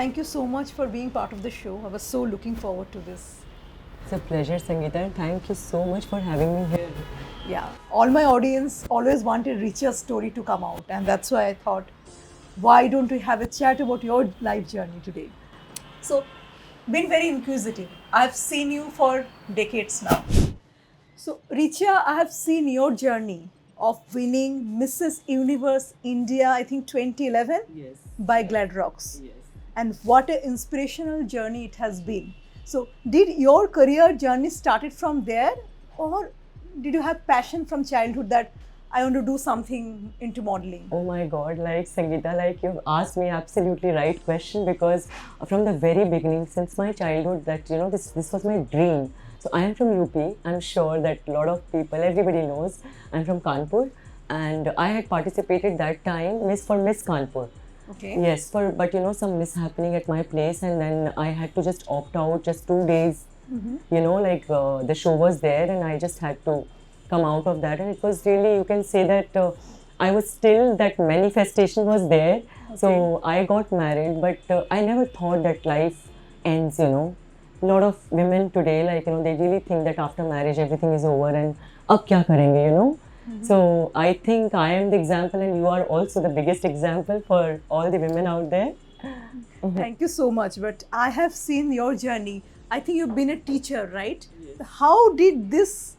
thank you so much for being part of the show. I was so looking forward to this. It's a pleasure, Sangeeta, and thank you so much for having me here. Yeah, all my audience always wanted Richa's story to come out, and that's why I thought, why don't we have a chat about your life journey today? So, been very inquisitive. I've seen you for decades now. So, Richa, I have seen your journey of winning Mrs. Universe India, I think 2011, Yes. by Glad Rocks. Yes. And what an inspirational journey it has been. So, did your career journey started from there, or did you have passion from childhood that I want to do something into modeling? Oh my God, like Sangeeta, like you've asked me absolutely right question, because from the very beginning, since my childhood, that this was my dream. So I am from UP. I'm sure that a lot of people, everybody knows, I'm from Kanpur, and I had participated that time Miss Kanpur. Okay. Yes, but some mishappening at my place, and then I had to just opt out just 2 days. The show was there, and I just had to come out of that, and it was really, you can say that I was still, that manifestation was there. So I got married, but I never thought that life ends. A lot of women today, they really think that after marriage everything is over and ab kya karenge. So I think I am the example, and you are also the biggest example for all the women out there. Thank you so much. But I have seen your journey. I think you've been a teacher, right? Yes. How did this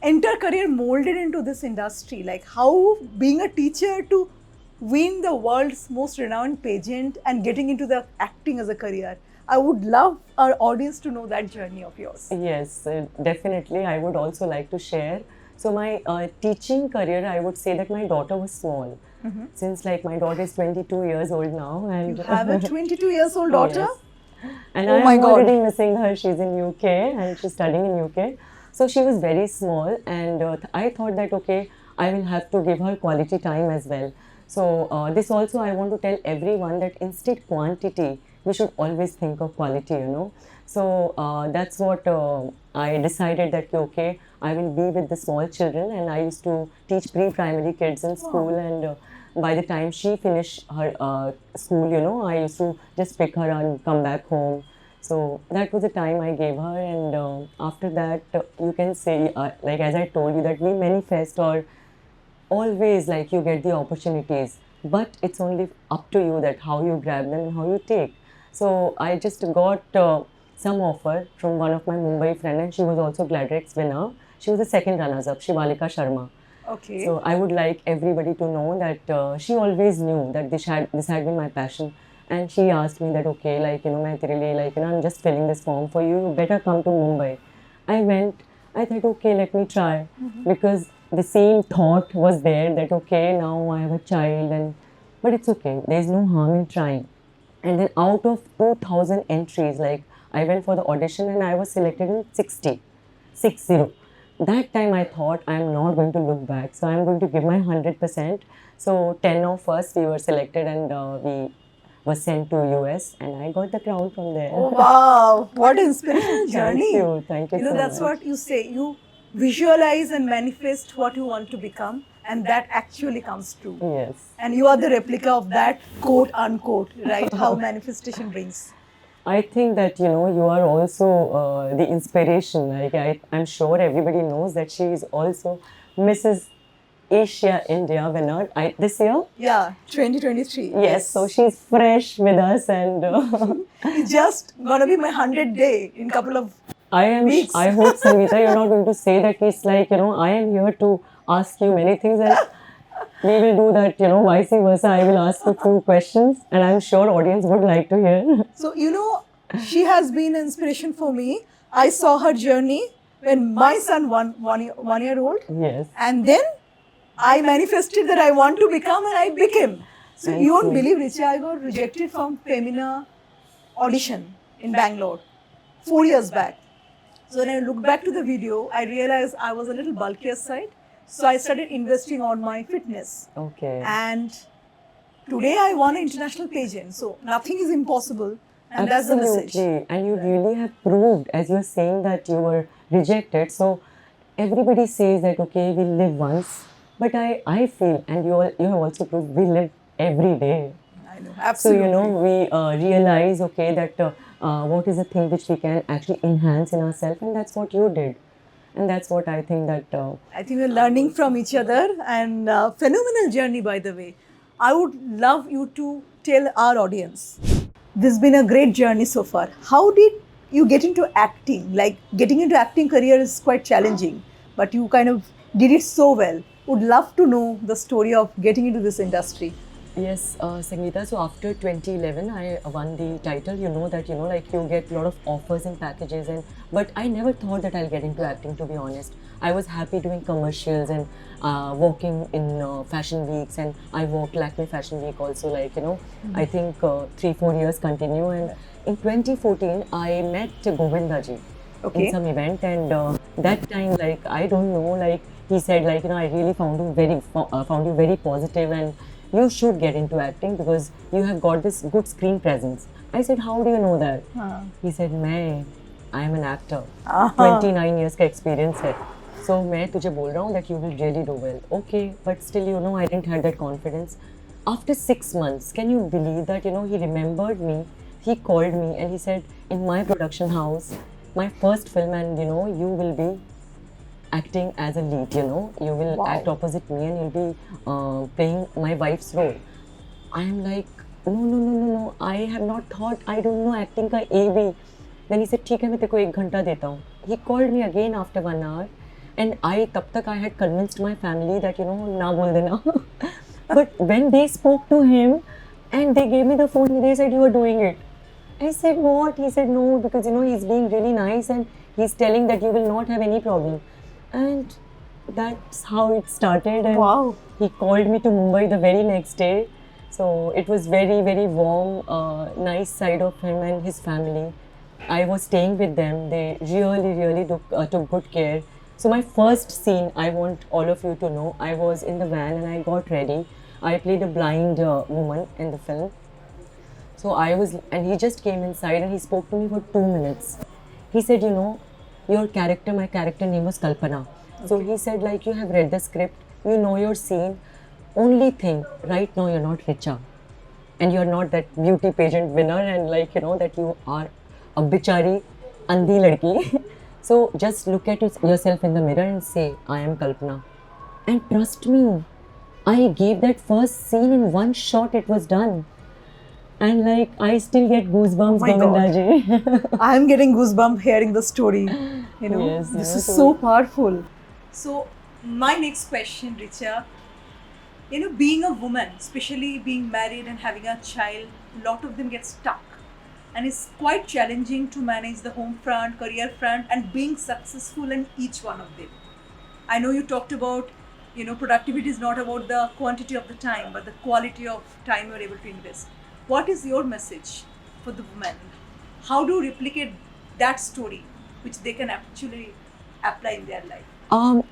entire career molded into this industry? Like how being a teacher to win the world's most renowned pageant and getting into the acting as a career? I would love our audience to know that journey of yours. Yes, definitely. I would also like to share. So my teaching career, I would say that my daughter was small. Since my daughter is 22 years old now, and You have a 22 years old daughter? Yes. And Oh I my am God. already missing her. She's in UK and she's studying in UK. So she was very small, and I thought that okay, I will have to give her quality time as well. So this also I want to tell everyone that instead quantity, we should always think of quality. So that's what I decided that okay, I will be with the small children, and I used to teach pre-primary kids in school, and by the time she finished her school, I used to just pick her and come back home. So that was the time I gave her, and after that, you can say, as I told you, that we manifest, or always you get the opportunities, but it's only up to you that how you grab them and how you take. So I just got some offer from one of my Mumbai friend, and she was also Gladrex winner. She was the second runners-up, Shivalika Sharma. Okay. So I would like everybody to know that she always knew that this had been my passion, and she asked me that okay, मैं तेरे लिए I'm just filling this form for you. You better come to Mumbai. I went. I thought okay, let me try, because the same thought was there that okay, now I have a child, but it's okay. There's no harm in trying. And then out of 2,000 entries, I went for the audition and I was selected in 60. That time I thought I'm not going to look back. So I'm going to give my 100%. So 10 of us, we were selected, and we were sent to US, and I got the crown from there. Oh, wow, what an inspirational journey. Thank you so That's much. what you say. You visualize and manifest what you want to become, and that actually comes true. Yes. And you are the replica of that, quote unquote, right? How manifestation brings. I think that you are also the inspiration. I'm sure everybody knows that she is also Mrs. Asia India winner this year. Yeah, 2023. Yes, so she's fresh with us, and It's just gonna be my 100th day in couple of weeks. I hope, Sangeeta, you're not going to say that it's I am here to ask you many things, and we will do that, vice versa. I will ask a few questions, and I'm sure audience would like to hear. So, she has been an inspiration for me. I saw her journey when my son one year old. Yes. And then I manifested that I want to become, and I became. So Thank you won't you. believe, Richa, I got rejected from Femina audition in Bangalore 4 years back. So when I look back to the video, I realized I was a little bulkier side. So I started investing on my fitness. Okay. And today I won an international pageant. So nothing is impossible. And that's the message. Absolutely. And you really have proved, as you were saying, that you were rejected. So everybody says that, okay, we live once. But I feel, and you have also proved, we live every day. I know, So, absolutely. you know, we realize, okay, that what is the thing which we can actually enhance in ourselves, and that's what you did. And that's what I think that. I think we're learning from each other, and phenomenal journey, by the way. I would love you to tell our audience. This has been a great journey so far. How did you get into acting? Like, getting into acting career is quite challenging, but you kind of did it so well. Would love to know the story of getting into this industry. Yes, Sangeeta. So after 2011, I won the title. You know that, you know, like you get a lot of offers and packages, and but I never thought that I'll get into acting. To be honest, I was happy doing commercials and working in fashion weeks, and I worked Lakme Fashion Week also. Like, you know, I think 3-4 years continue, and in 2014, I met Govinda ji in Okay. some event, and that time, like, I don't know, like he said, like, you know, I really found you very positive, and you should get into acting because you have got this good screen presence. I said, how do you know that? He said, I am an actor. 29 years का experience है. So मैं तुझे बोल रहा हूँ that you will really do well. Okay, but still, you know, I didn't have that confidence. After 6 months, can you believe that, you know, he remembered me, he called me and he said, in my production house, my first film, and you know, you will be acting as a lead, you know, you will Wow. act opposite me and you'll be playing my wife's role. I am like, no, I have not thought, I don't know acting ka A B. Then he said, ठीक है मैं तेरे को 1 घंटा देता हूँ. He called me again after 1 hour, and तब तक I had convinced my family that, you know, ना बोल देना. But when they spoke to him and they gave me the phone, they said, you are doing it. I said, what? He said, no, because, you know, he's being really nice and he's telling that you will not have any problem. And that's how it started. And Wow. he called me to Mumbai the very next day. So it was very, very warm, nice side of him and his family. I was staying with them. They really took good care. So my first scene, I want all of you to know, I was in the van and I got ready. I played a blind woman in the film. So I was, and he just came inside and he spoke to me for 2 minutes. He said, you know, your character, my character name was Kalpana. So he said, like, you have read the script, you know your scene. Only thing, right now you're not Richa. And you're not that beauty pageant winner, and like, you know, that you are a bichari, andhi ladki. So just look at yourself in the mirror and say, I am Kalpana. And trust me, I gave that first scene in one shot, it was done. And like, I still get goosebumps, Oh my God. Govinda ji. I'm getting goosebumps hearing the story. You know, Yes, this you is know, so powerful. So, my next question, Richa, you know, being a woman, especially being married and having a child, a lot of them get stuck. And it's quite challenging to manage the home front, career front, and being successful in each one of them. I know you talked about, you know, productivity is not about the quantity of the time, but the quality of time you're able to invest. What is your message for the women? How do you replicate that story, which they can actually apply in their life?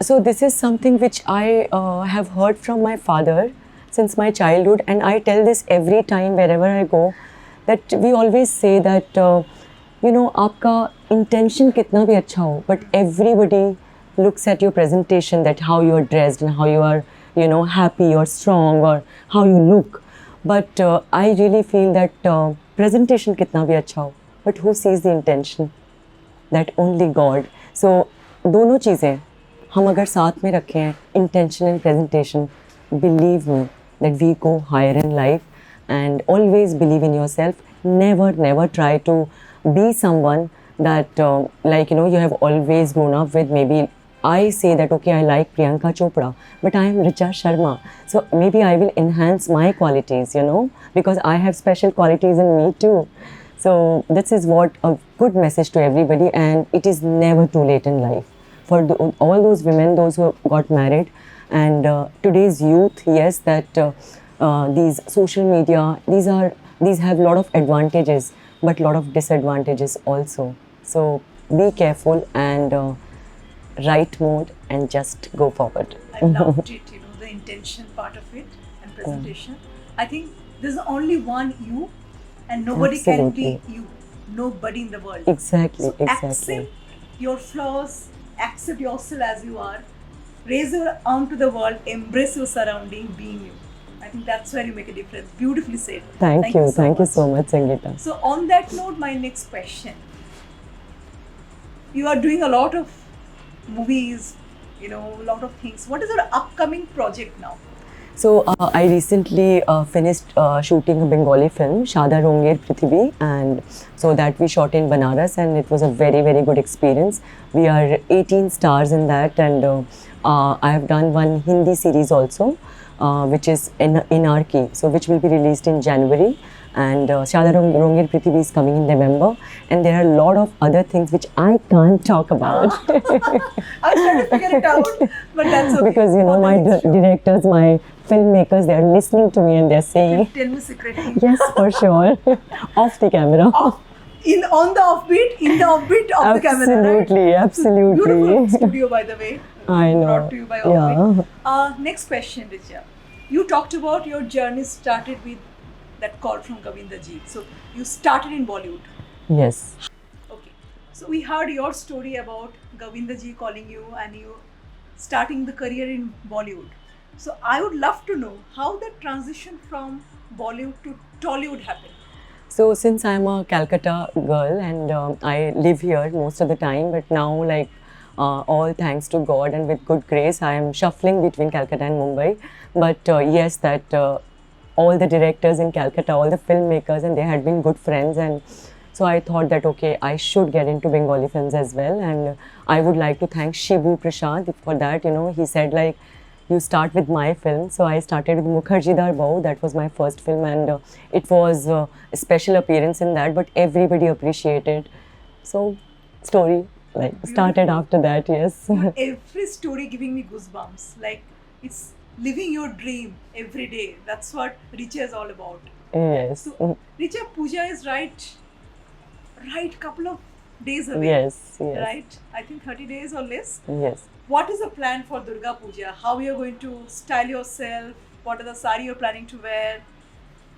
So this is something which I have heard from my father since my childhood, and I tell this every time wherever I go, that we always say that you know, आपका intention कितना भी अच्छा हो, but everybody looks at your presentation, that how you are dressed and how you are, you know, happy or strong or how you look. But I really feel that presentation कितना भी अच्छा हो, but who sees the intention? That only God. So दोनों चीज़ें हम अगर साथ में रखें हैं, intention and presentation, believe me that we go higher in life, and always believe in yourself. Never try to be someone that like, you know, you have always grown up with. Maybe I say that, okay, I like Priyanka Chopra, but I am Richa Sharma. So maybe I will enhance my qualities, you know, because I have special qualities in me too. So this is what a good message to everybody, and it is never too late in life. For all those women, those who got married, and today's youth, yes, that these social media, these have a lot of advantages, but a lot of disadvantages also. So be careful and right mode and just go forward. I loved it, you know, the intention part of it and presentation. I think there's only one you, and nobody can be you. Nobody in the world. Exactly, So exactly. accept your flaws, accept yourself as you are, raise your arm to the world, embrace your surrounding, being you. I think that's where you make a difference. Beautifully said. Thank you so much, Sangeeta. So on that note, my next question. You are doing a lot of movies, a lot of things. What is your upcoming project now? So I recently finished shooting a Bengali film, Shada Ronger Prithivi, and so that we shot in Banaras, and it was a very, very good experience. We are 18 stars in that, and I have done one Hindi series also, which is Inarki, so which will be released in January. And Shada Ronger Prithivi is coming in November, and there are a lot of other things which I can't talk about. I'm trying to figure it out, but that's okay. Because my directors, my filmmakers, they are listening to me and they're saying, tell me secretly. Yes, for sure. Off the camera. In the offbeat of the camera, right? Absolutely. Beautiful studio, by the way. I know. Brought to you by Offbeat. Next question, Richa. You talked about your journey started with that call from Govinda ji. So you started in Bollywood. Yes. Okay. So we heard your story about Govinda ji calling you and you starting the career in Bollywood. So I would love to know how the transition from Bollywood to Tollywood happened. So since I'm a Calcutta girl and I live here most of the time, but now all thanks to God and with good grace, I am shuffling between Calcutta and Mumbai. But yes, that all the directors in Calcutta, all the filmmakers, and they had been good friends, and so I thought that okay, I should get into Bengali films as well, and I would like to thank Shibu Prashad for that. He said you start with my film. So I started with Mukherjee Dar Bahu. That was my first film, and it was a special appearance in that, but everybody appreciated. So story started after that, yes. Every story giving me goosebumps. It's living your dream every day. That's what Richa is all about. Yes. So Richa, Puja is right couple of days away. Yes. Right? I think 30 days or less. Yes. What is the plan for Durga Puja? How you're going to style yourself? What are the sari you're planning to wear?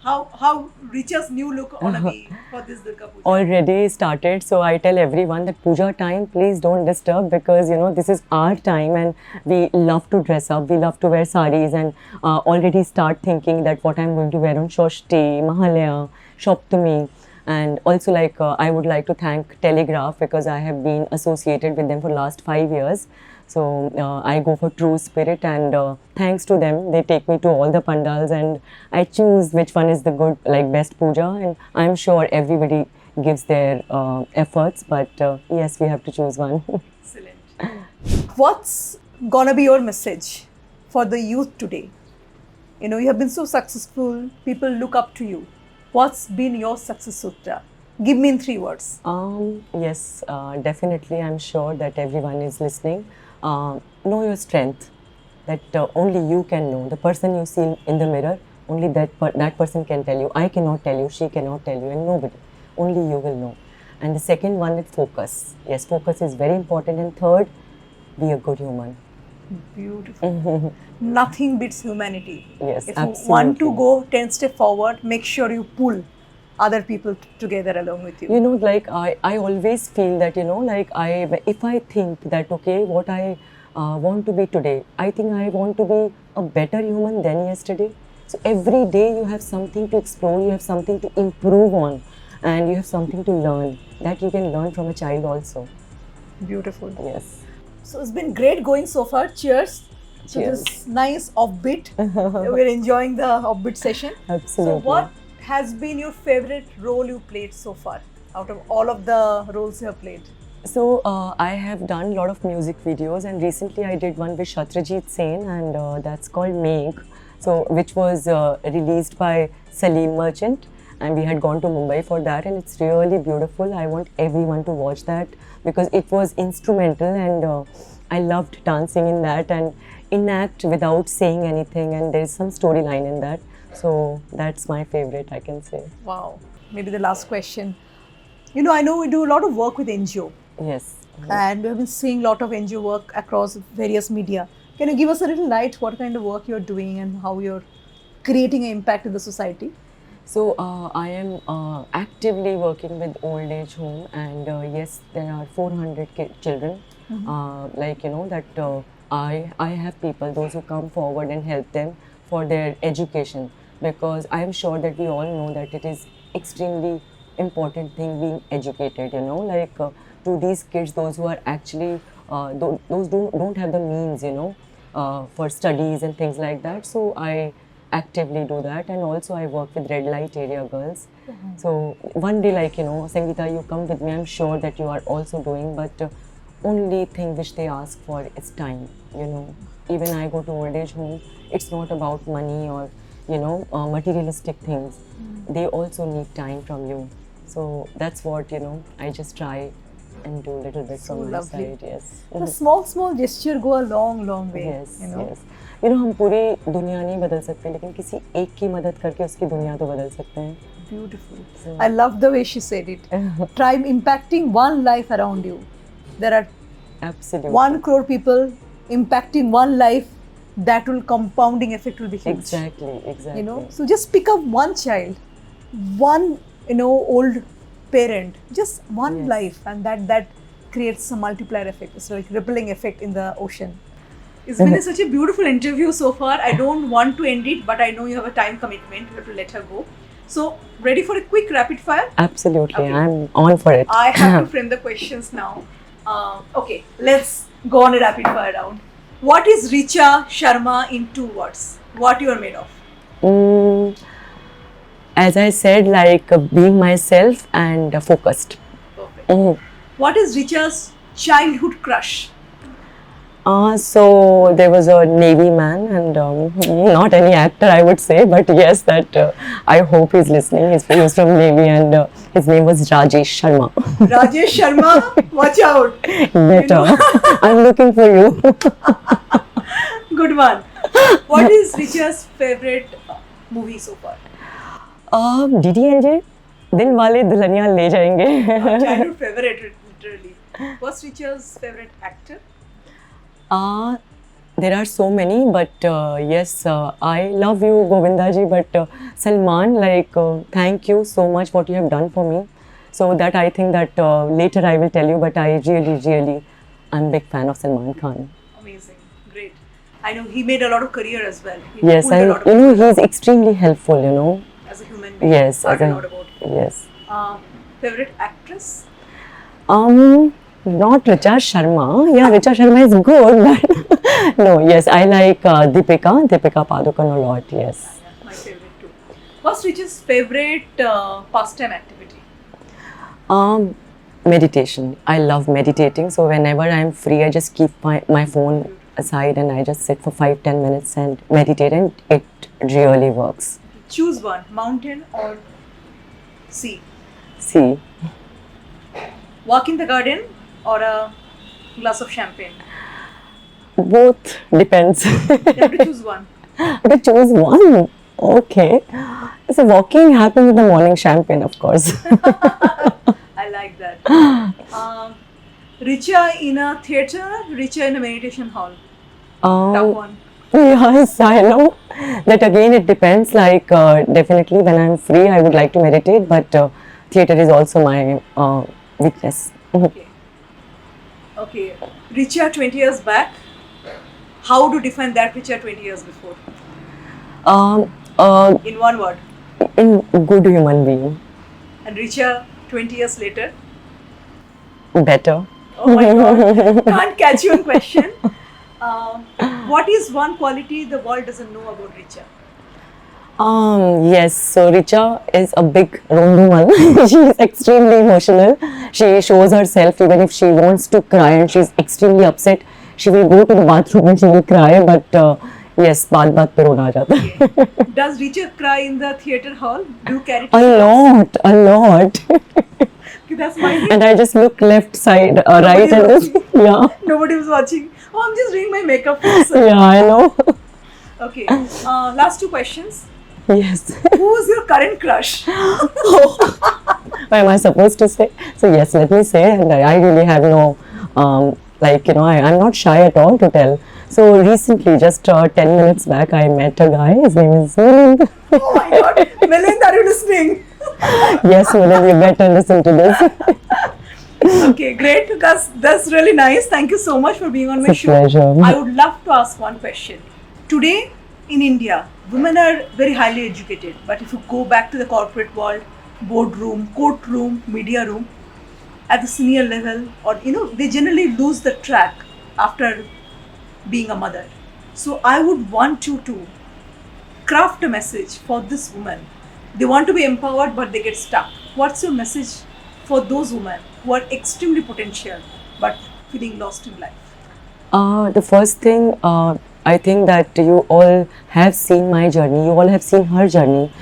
How Richa's new look gonna be for this Durga Puja? Already started. So I tell everyone that Puja time, please don't disturb, because this is our time and we love to dress up. We love to wear saris, and already start thinking that what I'm going to wear on Shoshti, Mahalaya, Shoptami. And also I would like to thank Telegraph, because I have been associated with them for last 5 years. So I go for True Spirit, and thanks to them, they take me to all the pandals and I choose which one is the good, best puja, and I'm sure everybody gives their efforts, but yes, we have to choose one. Excellent. What's gonna be your message for the youth today? You have been so successful, people look up to you. What's been your success sutra? Give me in 3 words. Yes, definitely. I'm sure that everyone is listening. Know your strength. That only you can know. The person you see in the mirror, only that person can tell you. I cannot tell you, she cannot tell you, and nobody. Only you will know. And the second one is focus. Yes, focus is very important. And third, be a good human. Beautiful. Nothing beats humanity. Yes, if absolutely. you want to go 10 steps forward, make sure you pull other people together along with you. I always feel that, if I think that, okay, what I want to be today, I think I want to be a better human than yesterday. So every day you have something to explore, you have something to improve on, and you have something to learn that you can learn from a child also. Beautiful. Yes. So it's been great going so far. Cheers. So this nice offbeat. We're enjoying the offbeat session. Absolutely. So what has been your favorite role you played so far out of all of the roles you have played? So I have done a lot of music videos, and recently I did one with Shatrajit Sen, and that's called Megh. So which was released by Salim Merchant, and we had gone to Mumbai for that, and it's really beautiful. I want everyone to watch that because it was instrumental, and I loved dancing in that and enact without saying anything, and there's some storyline in that. So that's my favorite, I can say. Wow. Maybe the last question. I know we do a lot of work with NGO. Yes. And we have been seeing a lot of NGO work across various media. Can you give us a little light what kind of work you're doing and how you're creating an impact in the society? So I am actively working with old age home, and yes, there are 400 children. I have people, those who come forward and help them for their education, because I am sure that we all know that it is extremely important thing being educated, you know, like to these kids, those who are actually those don't have the means, you know, for studies and things like that. So I actively do that, and also I work with red light area girls. So one day, like, you know, Sangeeta, you come with me, I'm sure that you are also doing, but only thing which they ask for is time, you know. Even I go to old age home, it's not about money or, you know, materialistic things. They also need time from you. So that's what, you know, I just try and do a little bit So from my lovely. side. Yes. The small gesture go a long way. Yes, You know. yes. You know, हम पूरी दुनिया नहीं बदल सकते, लेकिन किसी एक की मदद करके उसकी दुनिया तो बदल सकते हैं. Beautiful. So- I love the way she said it. Try impacting one life around you. There are Absolutely. 1 crore people impacting one life. That will compounding effect will be huge. Exactly, exactly. You know, so just pick up one child, one, you know, old parent, just one Yes. life, and that creates a multiplier effect. It's like rippling effect in the ocean. It's been such a beautiful interview so far. I don't want to end it, but I know you have a time commitment. You have to let her go. So, ready for a quick rapid fire? Absolutely, Okay. I'm on for it. I have to frame the questions now. Okay, let's go on a rapid fire round. What is Richa Sharma in 2 words? What you are made of? Mm, as I said, like being myself and focused. Perfect. Mm. What is Richa's childhood crush? So there was a Navy man, and not any actor, I would say, but yes, that I hope he's listening. He was from Navy, and his name was Rajesh Sharma. Rajesh Sharma, watch out. Better. I'm looking for you. Good one. What is Richa's favorite movie so far? DDLJ, दिल वाले दुल्हनिया ले जाएंगे. Childhood favorite, literally. What's Richa's favorite actor? There are so many, but yes, I love you, Govinda ji, but Salman, like, thank you so much what you have done for me. So that I think that later I will tell you, but I really, I'm a big fan of Salman Khan. Amazing. Great. I know he made a lot of career as well. He Yes, pulled a and lot of you know, people he's extremely helpful, you know. as a human being. Yes, Heard as a a- lot about him. Yes. Favorite actress? Not Richa Sharma. Yeah, Richa Sharma is good, but no, yes, I like Deepika Padukone a lot, yes. My favorite too. What's Richa's favorite pastime activity? Meditation. I love meditating. So whenever I'm free, I just keep my phone aside and I just sit for 5-10 minutes and meditate, and it really works. Choose one, mountain or sea. See, Walk in the garden or a glass of champagne. both depends. You have to choose one. To choose one. Okay. So walking happens in the morning, champagne, of course. I like that. Richa in a theatre, Richa in a meditation hall. Tough one. Yes, I know. That again, it depends. Like, definitely when I'm free, I would like to meditate, but theatre is also my weakness. Okay. Okay. Richa 20 years back. How to define that Richa 20 years before? In one word. In good human being, And Richa 20 years later. better. Oh my god. Can't catch you in question. What is one quality the world doesn't know about Richa? Yes, so Richa is a big rondu. She is extremely emotional. She shows herself even if she wants to cry and she's extremely upset. She will go to the bathroom and she will cry, but yes, baat pe rona aa jata hai. Okay. Does Richa cry in the theatre hall? Do you carry A lot. Okay, that's my thing. And I just look left side, right, and was just, yeah, Nobody was watching. Oh, I'm just doing my makeup. So, yeah, I know. okay. Last two questions. Yes. Who's your current crush? What am I supposed to say? So yes, let me say, and I really have no, like, you know, I'm not shy at all to tell. So recently, just 10 minutes back, I met a guy. His name is Milind. Oh my god. Milind, are you listening? Yes, Milind, you better listen to this. Okay, great. That's really nice. Thank you so much for being on my It's a show. pleasure. I would love to ask one question. Today, in India, women are very highly educated. But if you go back to the corporate world, boardroom, courtroom, media room, at the senior level, or they generally lose the track after being a mother. So I would want you to craft a message for this woman. They want to be empowered, but they get stuck. What's your message for those women who are extremely potential but feeling lost in life? The first thing, I think that you all have seen my journey, you all have seen her journey.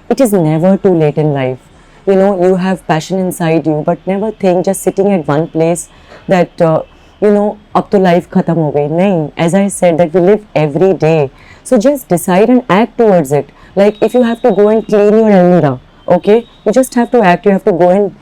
It is never too late in life. You know, you have passion inside you, but never think just sitting at one place that, up to life khatam ho gayi. Nahin, as I said, that we live every day. So just decide and act towards it. Like if you have to go and clean your almirah, okay, you just have to act, you have to go and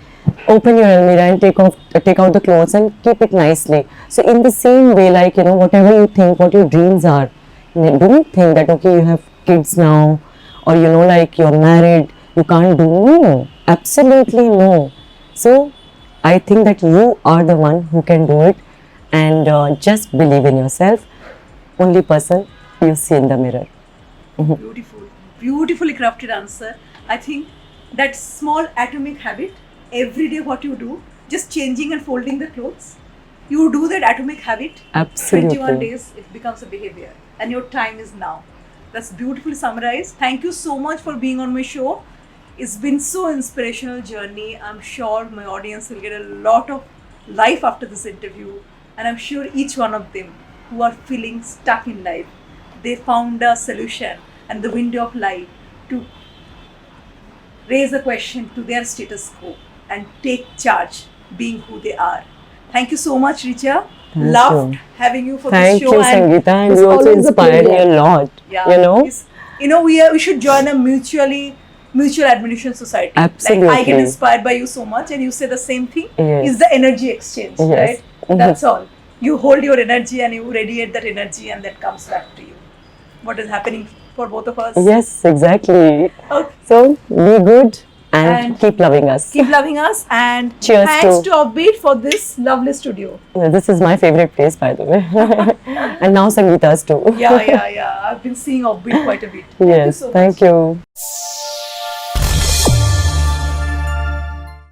open your almirah and take out the clothes and keep it nicely. So in the same way, like whatever you think, what your dreams are, don't think that okay, you have kids now, or like you're married, you can't do. No, absolutely no. So I think that you are the one who can do it, and just believe in yourself. Only person you see in the mirror. Beautiful, beautifully crafted answer. I think that small atomic habit, every day what you do, just changing and folding the clothes, you do that atomic habit. Absolutely. 21 days, it becomes a behavior, and your time is now. That's beautifully summarized. Thank you so much for being on my show. It's been so inspirational journey. I'm sure my audience will get a lot of life after this interview, and I'm sure each one of them who are feeling stuck in life, they found a solution and the window of light to raise a question to their status quo and take charge being who they are. Thank you so much, Richa. Thank Loved you. having you for Thank this show. you, Sangeeta, and it's you also always a inspired me pleasure. a lot. Yeah, we should join a mutual admiration society. Absolutely. Like I get inspired by you so much, and you say the same thing. Yes. Is the energy exchange, Yes. right? That's all. You hold your energy and you radiate that energy, and that comes back to you. What is happening for both of us? Yes, exactly. Okay. So be good and And keep loving us. Keep loving us, and Cheers thanks to- to Offbeat for this lovely studio. This is my favorite place, by the way, and now Sangeeta's too. Yeah. I've been seeing Offbeat quite a bit. Thank you Yes, so much. thank you.